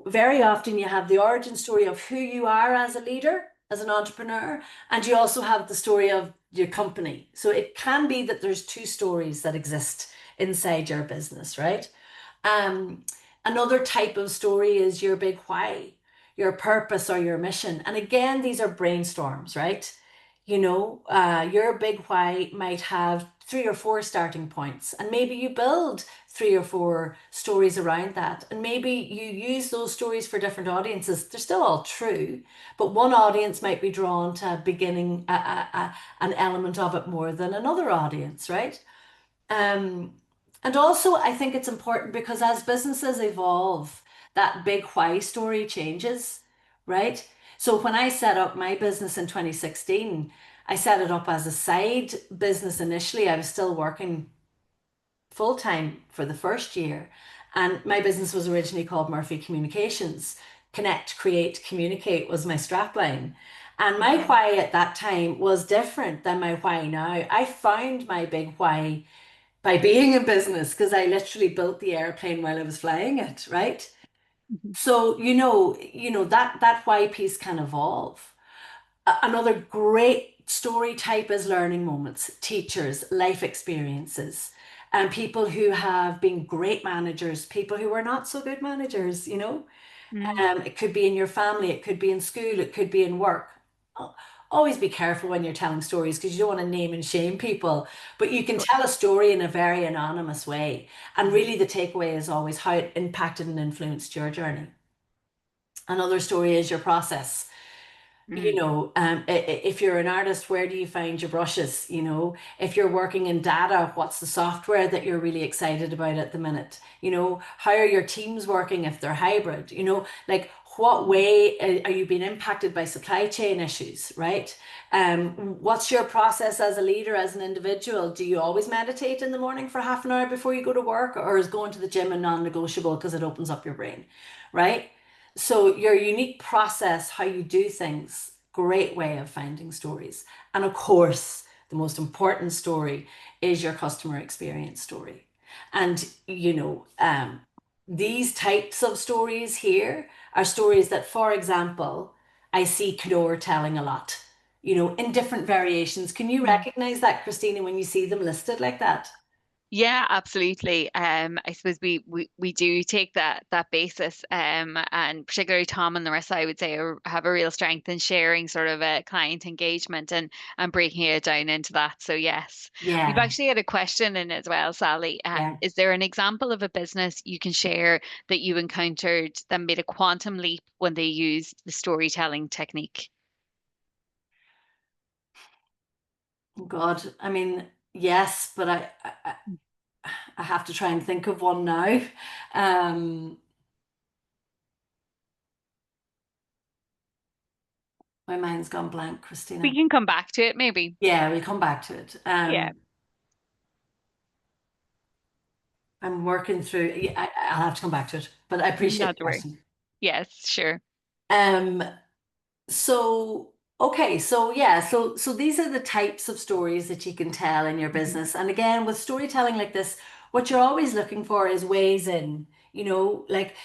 very often you have the origin story of who you are as a leader, as an entrepreneur, and you also have the story of your company. So it can be that there's two stories that exist inside your business, right? Um, Another type of story is your big why, your purpose or your mission. And again, these are brainstorms, right? Your big why might have 3 or 4 starting points, and maybe you build 3 or 4 stories around that. And maybe you use those stories for different audiences. They're still all true, but one audience might be drawn to beginning an element of it more than another audience, right? Um, and also, I think it's important because as businesses evolve, that big why story changes, right? So when I set up my business in 2016, I set it up as a side business initially. I was still working full time for the first year. And my business was originally called Murphy Communications. Connect, create, communicate was my strapline. And my Okay. why at that time was different than my why now. I found my big why by being in business because I literally built the airplane while I was flying it, right? Mhm. So that why piece can evolve. Another great story type is learning moments, teachers, life experiences, and people who have been great managers, people who are not so good managers. Mm. It could be in your family, it could be in school, it could be in work. Always be careful when you're telling stories because you don't want to name and shame people, but you can Sure. tell a story in a very anonymous way. And really, the takeaway is always how it impacted and influenced your journey. Another story is your process. Mm. If you're an artist, where do you find your brushes? If you're working in data, what's the software that you're really excited about at the minute? How are your teams working if they're hybrid? Like what way are you being impacted by supply chain issues, right? What's your process as a leader, as an individual? Do you always meditate in the morning for half an hour before you go to work, or is going to the gym a non-negotiable because it opens up your brain, right? So your unique process, how you do things, great way of finding stories. And of course, the most important story is your customer experience story. And these types of stories here are stories that, for example, I see Knorr telling a lot, in different variations. Can you Mm. recognize that, Christina, when you see them listed like that? Yeah, absolutely. I suppose we do take that basis, and particularly Tom and Larissa, I would say, have a real strength in sharing sort of a client engagement and breaking it down into that. So yes, we've Yeah, actually had a question in as well, Sally. yeah. Is there an example of a business you can share that you encountered that made a quantum leap when they used the storytelling technique? Oh God, I mean, yes, but I have to try and think of one now. Um, my mind's gone blank, We Christina. can come back to it, maybe. Yeah, we'll come back to it. Yeah, I'm working through. Yeah, I'll have to come back to it, but I appreciate not the to worry. question. Yes, sure. Um, so. Okay, so yeah, so these are the types of stories that you can tell in your Mhm. business. And again, with storytelling like this, what you're always looking for is ways in, like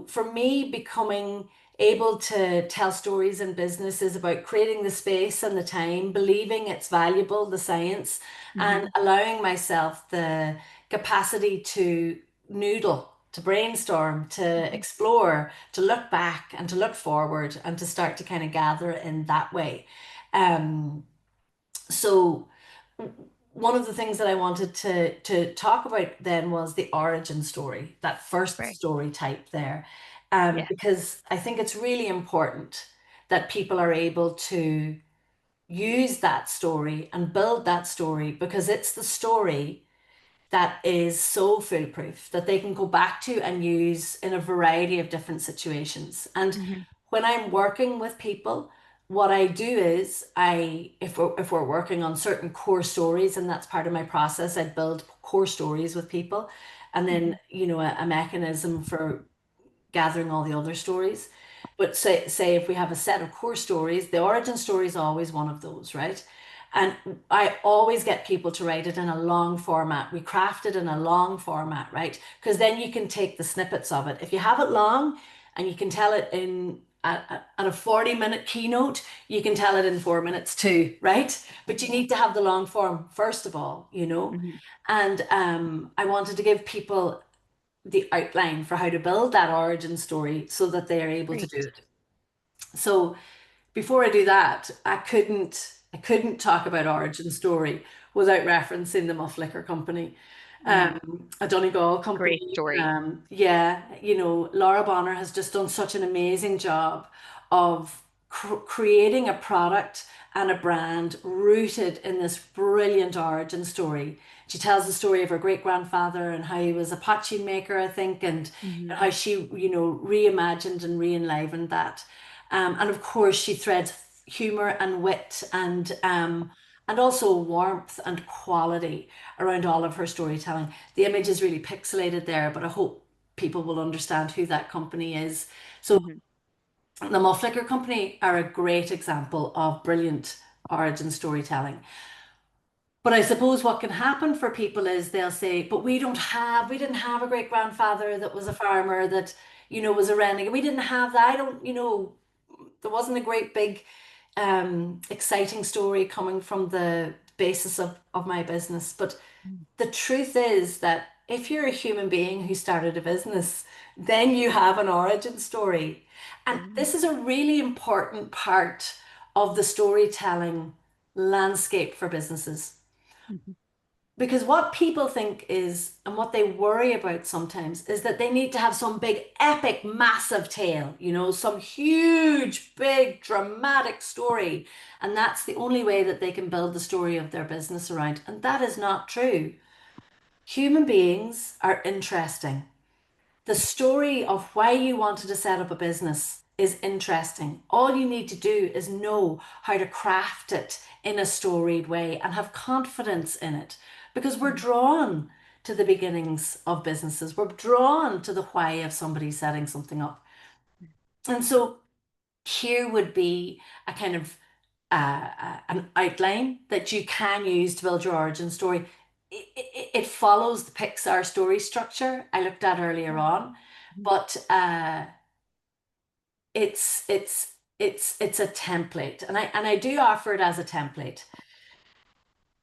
for me, becoming able to tell stories in business is about creating the space and the time, believing it's valuable, the science, and Mhm. allowing myself the capacity to noodle, to brainstorm, to Mhm. explore, to look back and to look forward and to start to kind of gather in that way. Um, so one of the things that I wanted to talk about then was the origin story, that first Right. story type there, Yeah. because I think it's really important that people are able to use that story and build that story because it's the story that is so foolproof that they can go back to and use in a variety of different situations. And Mhm. when I'm working with people, what I do is if we're working on certain core stories, and that's part of my process, I build core stories with people, and then Mhm. a mechanism for gathering all the other stories. But say if we have a set of core stories, the origin story is always one of those, right? And I always get people to write it in a long format. We craft it in a long format, right? Because then you can take the snippets of it. If you have it long and you can tell it in at a 40-minute keynote, you can tell it in 4 minutes too, right? But you Mhm. need to have the long form first of all, Mhm. And I wanted to give people the outline for how to build that origin story so that they are able to do Great. it. So before I do that, I couldn't talk about origin story without referencing the Muff Liquor Company, Mm. a Donegal Great company. story. Yeah, Laura Bonner has just done such an amazing job of creating a product and a brand rooted in this brilliant origin story. She tells the story of her great grandfather and how he was a potchie maker, I think, and Mhm. how she, reimagined and re-enlivened that. And of course, she threads humor and wit and also warmth and quality around all of her storytelling. The image is really pixelated there, but I hope people will understand who that company is. So Mhm. the Muff Liquor Company are a great example of brilliant origin storytelling. But I suppose what can happen for people is they'll say, but we didn't have a great grandfather that was a farmer that, was a renegade. We didn't have that. I don't, there wasn't a great big exciting story coming from the basis of my business. But Mhm. the truth is that if you're a human being who started a business, then you have an origin story. And Mhm. this is a really important part of the storytelling landscape for businesses. Mhm. Because what people think is, and what they worry about sometimes, is that they need to have some big, epic, massive tale, some huge, big, dramatic story. And that's the only way that they can build the story of their business around. And that is not true. Human beings are interesting. The story of why you wanted to set up a business is interesting. All you need to do is know how to craft it in a storied way and have confidence in it because we're Mhm. drawn to the beginnings of businesses. We're drawn to the why of somebody setting something up. And so here would be a kind of an outline that you can use to build your origin story. It follows the Pixar story structure I looked at earlier on, Mhm. but it's a template, and I do offer it as a template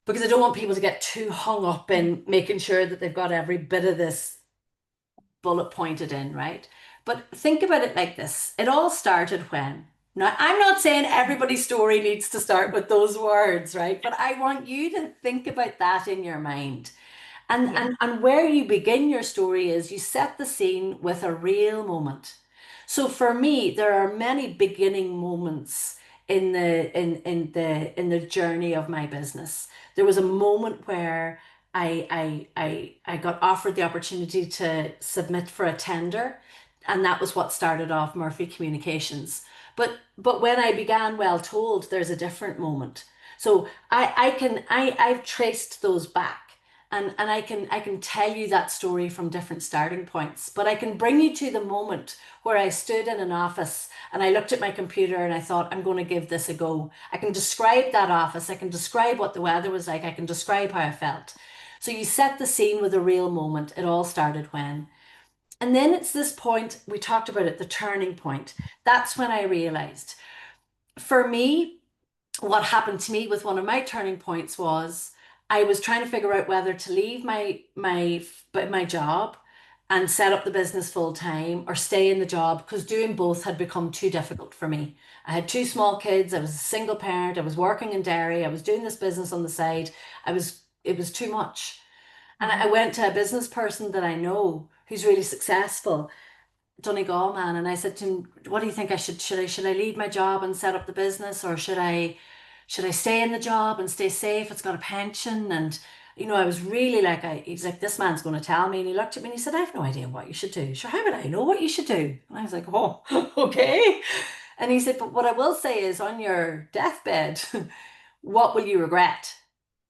because I don't want people to get too hung up in making sure that they've got every bit of this bullet pointed in, right? But think about it like this. It all started when? Now, I'm not saying everybody's story needs to start with those words, right? But I want you to think about that in your mind. And, Yeah. and, and where you begin your story is you set the scene with a real moment. So for me, there are many beginning moments in the journey of my business. There was a moment where I got offered the opportunity to submit for a tender, and that was what started off Murphy Communications. But when I began Well Told, there's a different moment. So I've traced those back. and I can tell you that story from different starting points, but I can bring you to the moment where I stood in an office and I looked at my computer and I thought, I'm going to give this a go. I can describe that office. I can describe what the weather was like. I can describe how I felt. So you set the scene with a real moment. It all started when. And then it's this point, we talked about it, the turning point. That's when I realized for me, what happened to me with one of my turning points was I was trying to figure out whether to leave my job and set up the business full time or stay in the job because doing both had become too difficult for me. I had two small kids, I was a single parent, I was working in dairy, I was doing this business on the side. It was too much. And I Mhm. went to a business person that I know who's really successful, Donegal man, and I said to him, "What do you think I should I leave my job and set up the business, or should I stay in the job and stay safe? It's got a pension." And I was really like, he's like, "This man's going to tell me." And he looked at me and he said, "I have no idea what you should do." Sure, how would I know what you should do? And I was like, "Oh, okay." And he said, "But what I will say is, on your deathbed, what will you regret?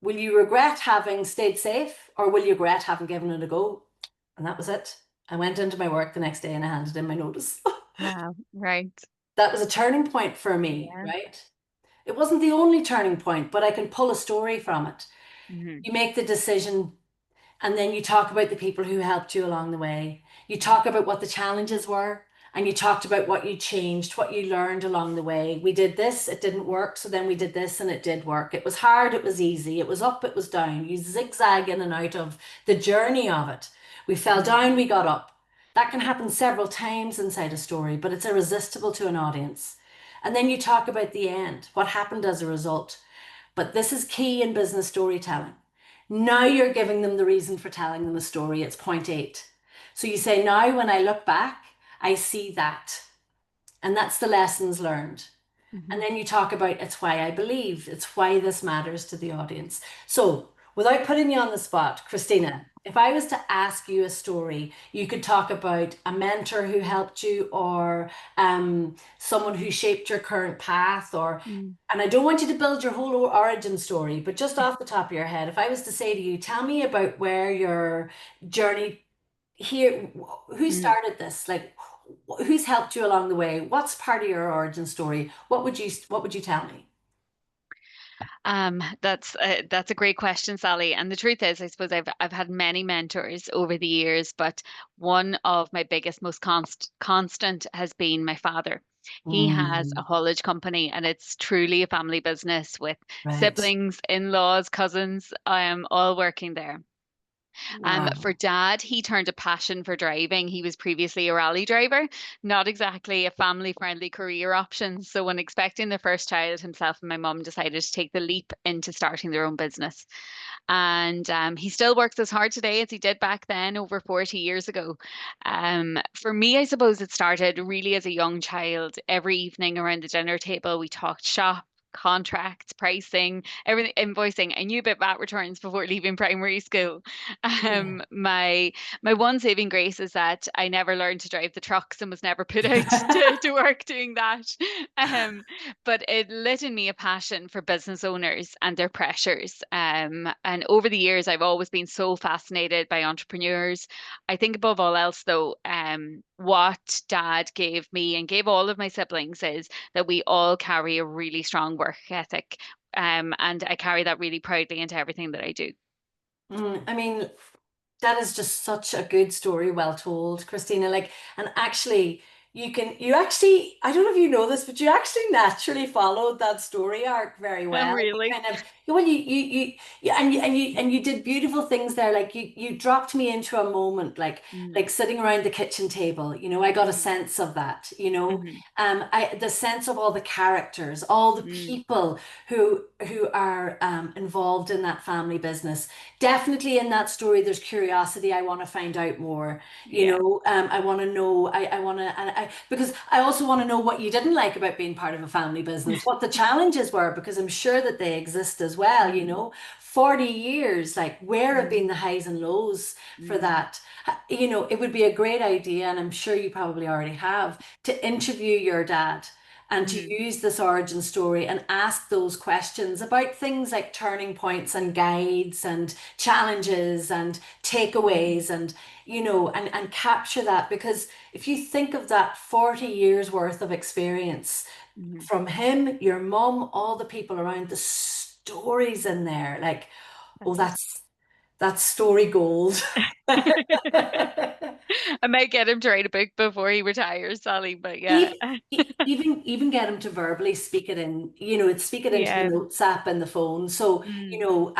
Will you regret having stayed safe, or will you regret having given it a go?" And that was it. I went into my work the next day and I handed in my notice. Wow. Right. That was a turning point for me, Yeah. right? It wasn't the only turning point, but I can pull a story from it. Hmm. You make the decision and then you talk about the people who helped you along the way. You talk about what the challenges were and you talked about what you changed, what you learned along the way. We did this, it didn't work. So then we did this and it did work. It was hard, it was easy, it was up, it was down. You zigzag in and out of the journey of it. We fell Hmm. down, we got up. That can happen several times inside a story, but it's irresistible to an audience. And then you talk about the end, what happened as a result. But this is key in business storytelling. Now you're giving them the reason for telling them a story. It's point eight. So you say, now when I look back, I see that. And that's the lessons learned. And Hmm. then you talk about it's why I believe, it's why this matters to the audience. So, without putting you on the spot, Christina, if I was to ask you a story, you could talk about a mentor who helped you or someone who shaped your current path, and I don't want you to build your whole origin story, but just off the top of your head, if I was to say to you, tell me about where your journey here, who Mm. started this? Like, who's helped you along the way? What's part of your origin story? What would you tell me? That's a great question, Sally. And the truth is, I suppose I've had many mentors over the years, but one of my biggest, most constant has been my father. He has a Mm, haulage company, and it's truly a family business with right. siblings, in-laws, cousins, all working there. For Wow. dad, he turned a passion for driving. He was previously a rally driver, not exactly a family-friendly career option. So when expecting the first child, himself and my mum decided to take the leap into starting their own business. And he still works as hard today as he did back then over 40 years ago. For me, I suppose it started really as a young child. Every evening around the dinner table, we talked shop, contracts, pricing, everything, invoicing. I knew about VAT returns before leaving primary school. Yeah. My one saving grace is that I never learned to drive the trucks and was never put out to work doing that. Um, but it lit in me a passion for business owners and their pressures. And over the years, I've always been so fascinated by entrepreneurs. I think above all else, though, what dad gave me and gave all of my siblings is that we all carry a really strong work ethic. And I carry that really proudly into everything that I do. I mean, that is just such a good story, well told, Christina. Like, and actually, I don't know if you know this, but you actually naturally followed that story arc very Oh, well. You really? kind of, well, you did beautiful things there. Like you dropped me into a moment, Mm, like sitting around the kitchen table. I got a mhm, sense of that. mhm, The sense of all the characters, all the mm, people who are involved in that family business. Definitely in that story, there's curiosity. I want to find out more. yeah. I want to know. I want to, because I also want to know what you didn't like about being part of a family business, what the challenges were, because I'm sure that they exist as well. Mm, 40 years, like where have mm, been the highs and lows for mm, that? It would be a great idea, and I'm sure you probably already have, to interview your dad and to Mhm. use this origin story and ask those questions about things like turning points and guides and challenges and takeaways and and capture that, because if you think of that 40 years worth of experience Mhm. from him, your mum, all the people around, the stories in there, like, oh, That's it. that's story gold. I might get him to write a book before he retires, Sally, but yeah. Even even get him to verbally speak it in, speak it into the Yeah. notes app in the phone. So, Mm.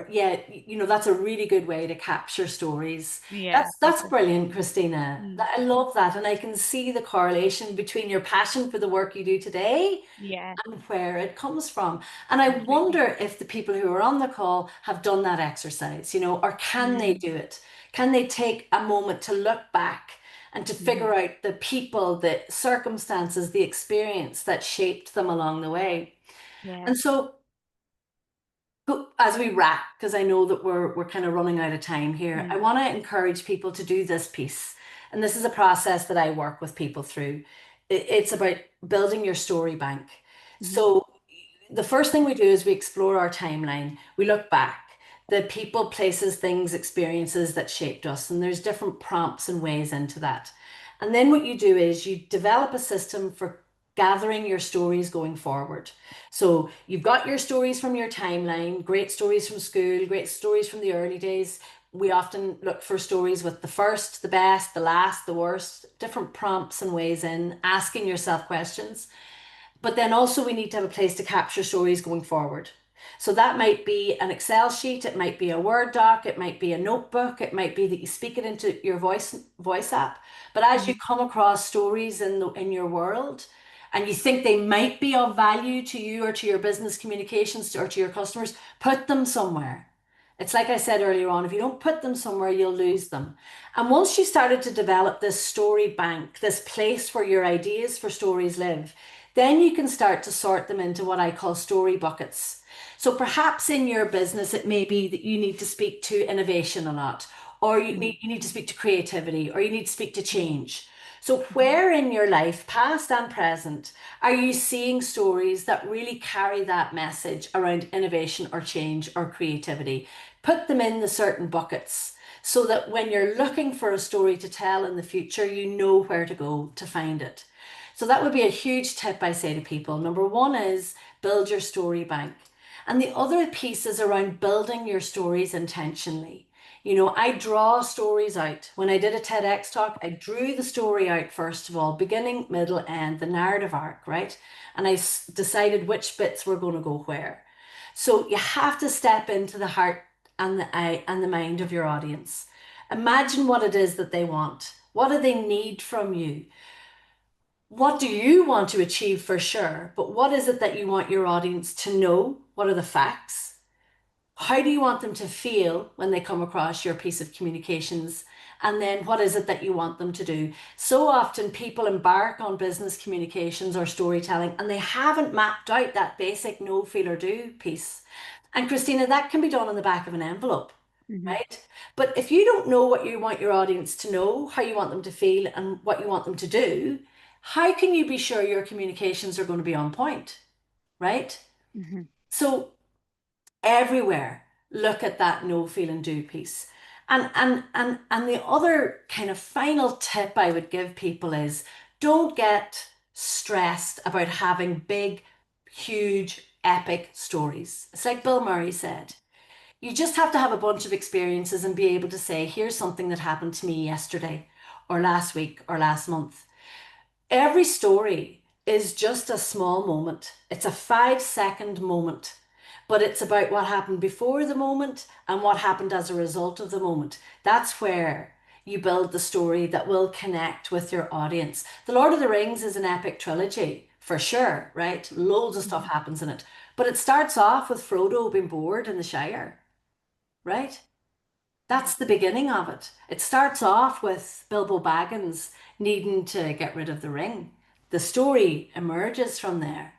yeah, that's a really good way to capture stories. Yeah, That's brilliant, Christina. mm. I love that. And I can see the correlation between your passion for the work you do today Yeah, and where it comes from. And I completely. wonder if the people who are on the call have done that exercise, or can they Mm. do it? Can they take a moment to look back and to Mhm. figure out the people, the circumstances, the experience that shaped them along the way? Yeah. And so, as we wrap, because I know that we're kind of running out of time here, I Mm. want to encourage people to do this piece. And this is a process that I work with people through. It's about building your story bank. Mhm. So the first thing we do is we explore our timeline. We look back, the people, places, things, experiences that shaped us, and there's different prompts and ways into that. And then what you do is you develop a system for gathering your stories going forward. So you've got your stories from your timeline, great stories from school, great stories from the early days. We often look for stories with the first, the best, the last, the worst, different prompts and ways in, asking yourself questions. But then also we need to have a place to capture stories going forward. So that might be an Excel sheet, it might be a Word doc, it might be a notebook, it might be that you speak it into your voice app. But as you Mhm. come across stories in your world and you think they might be of value to you or to your business communications or to your customers, put them somewhere. It's like I said earlier on, if you don't put them somewhere, you'll lose them. And once you started to develop this story bank, this place where your ideas for stories live, then you can start to sort them into what I call story buckets. So perhaps in your business, it may be that you need to speak to innovation a lot, or Mhm. you need to speak to creativity, or you need to speak to Mhm. change. So Mhm. where in your life, past and present, are you seeing stories that really carry that message around innovation or change or creativity? Put them in the certain buckets so that when you're looking for a story to tell in the future, you know where to go to find it. So that would be a huge tip I say to people. Number one is build your story bank. And the other piece is around building your stories intentionally. I draw stories out. When I did a TEDx talk, I drew the story out first of all, beginning, middle, end, the narrative arc, right? And I decided which bits were going to go where. So you have to step into the heart and the eye and the mind of your audience. Imagine what it is that they want. What do they need from you? What do you want to achieve for sure? But what is it that you want your audience to know? What are the facts? How do you want them to feel when they come across your piece of communications? And then what is it that you want them to do? So often people embark on business communications or storytelling and they haven't mapped out that basic know, feel, or do piece. And Christina, that can be done on the back of an envelope, Mhm. right? But if you don't know what you want your audience to know, how you want them to feel, and what you want them to do, how can you be sure your communications are going to be on point, right? Mhm. So everywhere, look at that know, feel, and do piece. And the other kind of final tip I would give people is don't get stressed about having big, huge, epic stories. It's like Bill Murray said. You just have to have a bunch of experiences and be able to say, here's something that happened to me yesterday, or last week, or last month. Every story is just a small moment. It's a 5-second moment, but it's about what happened before the moment and what happened as a result of the moment. That's where you build the story that will connect with your audience. The Lord of the Rings is an epic trilogy, for sure, right? Loads of stuff Mhm. happens in it. But it starts off with Frodo being bored in the Shire, right? Yeah. That's the beginning of it. It starts off with Bilbo Baggins needing to get rid of the ring. The story emerges from there.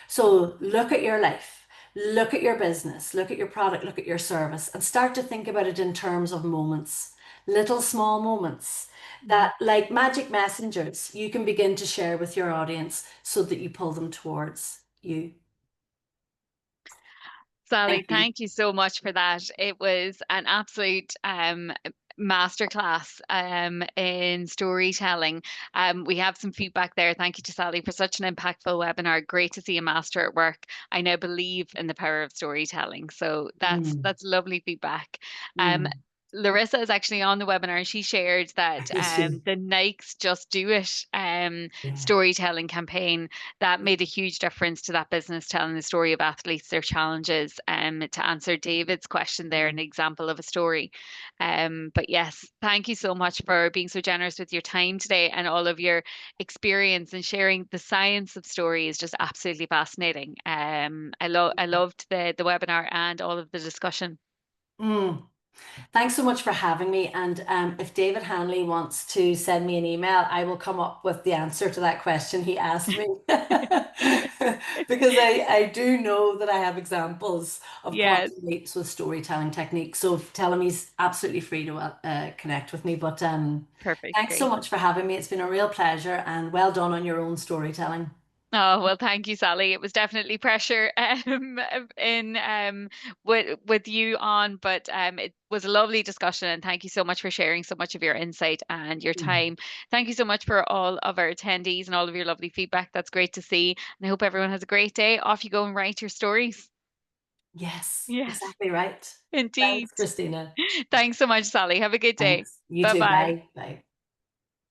So look at your life, look at your business, look at your product, look at your service, and start to think about it in terms of moments. little small moments Mhm. that, like magic messengers, you can begin to share with your audience so that you pull them towards you. Sally, Thank you. thank you so much for that. It was an absolute masterclass in storytelling. We have some feedback there. Thank you to Sally for such an impactful webinar. Great to see a master at work. I now believe in the power of storytelling. So Mm, that's lovely feedback. Um, mm. Larissa is actually on the webinar and she shared that Is she? the Nike's Just Do It Yeah. storytelling campaign that made a huge difference to that business, telling the story of athletes, their challenges, to answer David's question there, an example of a story. But yes, thank you so much for being so generous with your time today and all of your experience and sharing the science of story is just absolutely fascinating. I loved the webinar and all of the discussion. Mm. Thanks so much for having me. And if David Hanley wants to send me an email, I will come up with the answer to that question he asked me. Because I do know that I have examples of Yes, quantum leaps with storytelling techniques. So tell him he's absolutely free to connect with me. But perfect, thanks so great. much for having me. It's been a real pleasure and well done on your own storytelling. Oh, well, thank you, Sally. It was definitely pressure in with you on, but it was a lovely discussion and thank you so much for sharing so much of your insight and your Mm. time. Thank you so much for all of our attendees and all of your lovely feedback. That's great to see. And I hope everyone has a great day. Off you go and write your stories. Yes, Yes, exactly right. indeed. Thanks, Christina. Thanks so much, Sally. Have a good day. Thanks. You Bye too. bye. Bye. Bye.